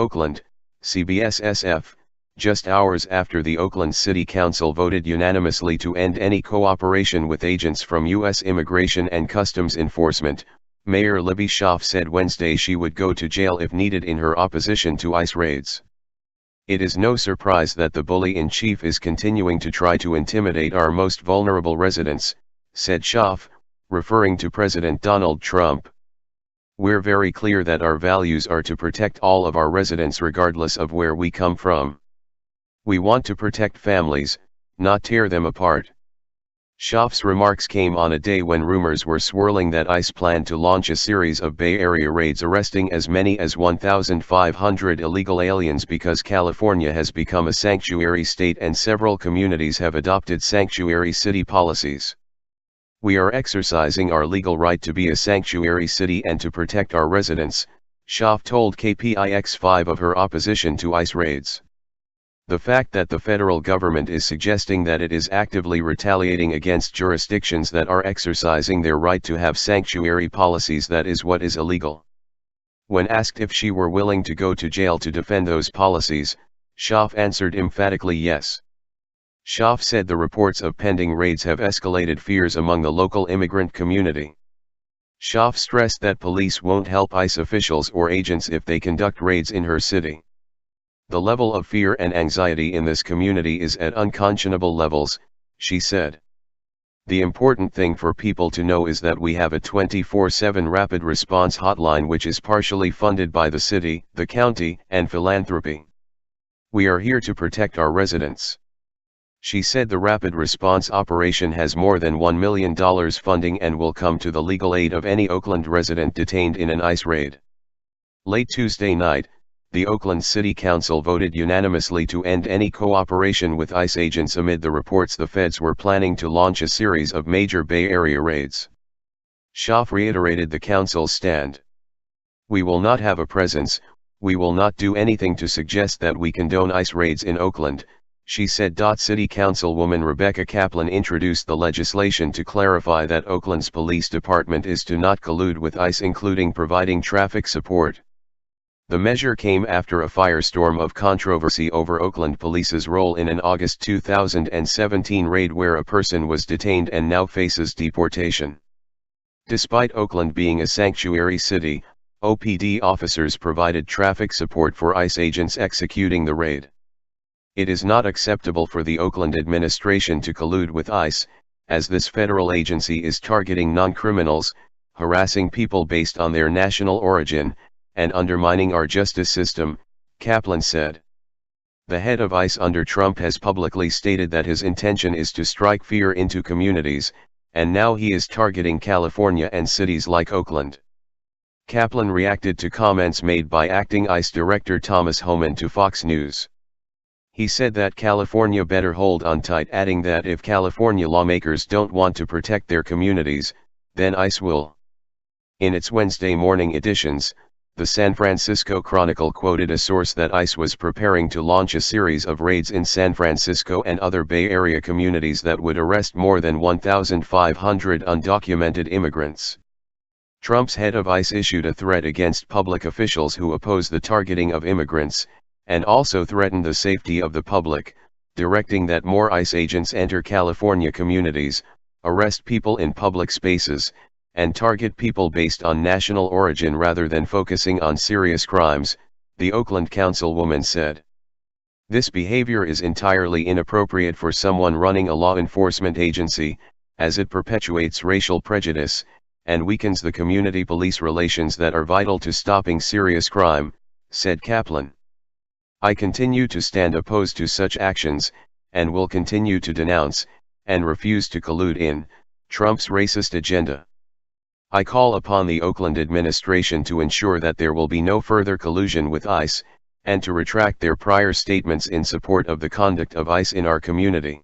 Oakland, CBS-SF, just hours after the Oakland City Council voted unanimously to end any cooperation with agents from U.S. Immigration and Customs Enforcement, Mayor Libby Schaaf said Wednesday she would go to jail if needed in her opposition to ICE raids. "It is no surprise that the bully-in-chief is continuing to try to intimidate our most vulnerable residents," said Schaaf, referring to President Donald Trump. "We're very clear that our values are to protect all of our residents regardless of where we come from. We want to protect families, not tear them apart." Schaaf's remarks came on a day when rumors were swirling that ICE planned to launch a series of Bay Area raids arresting as many as 1,500 illegal aliens because California has become a sanctuary state and several communities have adopted sanctuary city policies. "We are exercising our legal right to be a sanctuary city and to protect our residents," Schaaf told KPIX5 of her opposition to ICE raids. "The fact that the federal government is suggesting that it is actively retaliating against jurisdictions that are exercising their right to have sanctuary policies, that is what is illegal." When asked if she were willing to go to jail to defend those policies, Schaaf answered emphatically yes. Schaaf said the reports of pending raids have escalated fears among the local immigrant community. Schaaf stressed that police won't help ICE officials or agents if they conduct raids in her city. "The level of fear and anxiety in this community is at unconscionable levels," she said. "The important thing for people to know is that we have a 24/7 rapid response hotline which is partially funded by the city, the county, and philanthropy. We are here to protect our residents." She said the rapid response operation has more than $1 million funding and will come to the legal aid of any Oakland resident detained in an ICE raid. Late Tuesday night, the Oakland City Council voted unanimously to end any cooperation with ICE agents amid the reports the feds were planning to launch a series of major Bay Area raids. Schaaf reiterated the council's stand. "We will not have a presence, we will not do anything to suggest that we condone ICE raids in Oakland," she said. City Councilwoman Rebecca Kaplan introduced the legislation to clarify that Oakland's police department is to not collude with ICE, including providing traffic support. The measure came after a firestorm of controversy over Oakland Police's role in an August 2017 raid where a person was detained and now faces deportation. Despite Oakland being a sanctuary city, OPD officers provided traffic support for ICE agents executing the raid. "It is not acceptable for the Oakland administration to collude with ICE, as this federal agency is targeting non-criminals, harassing people based on their national origin, and undermining our justice system," Kaplan said. The head of ICE under Trump has publicly stated that his intention is to strike fear into communities, and now he is targeting California and cities like Oakland. Kaplan reacted to comments made by acting ICE Director Thomas Homan to Fox News. He said that California better hold on tight, adding that if California lawmakers don't want to protect their communities, then ICE will. In its Wednesday morning editions, the San Francisco Chronicle quoted a source that ICE was preparing to launch a series of raids in San Francisco and other Bay Area communities that would arrest more than 1,500 undocumented immigrants. Trump's head of ICE issued a threat against public officials who oppose the targeting of immigrants, and also threatened the safety of the public, directing that more ICE agents enter California communities, arrest people in public spaces, and target people based on national origin rather than focusing on serious crimes, the Oakland councilwoman said. "This behavior is entirely inappropriate for someone running a law enforcement agency, as it perpetuates racial prejudice, and weakens the community-police relations that are vital to stopping serious crime," said Kaplan. "I continue to stand opposed to such actions, and will continue to denounce, and refuse to collude in, Trump's racist agenda. I call upon the Oakland administration to ensure that there will be no further collusion with ICE, and to retract their prior statements in support of the conduct of ICE in our community."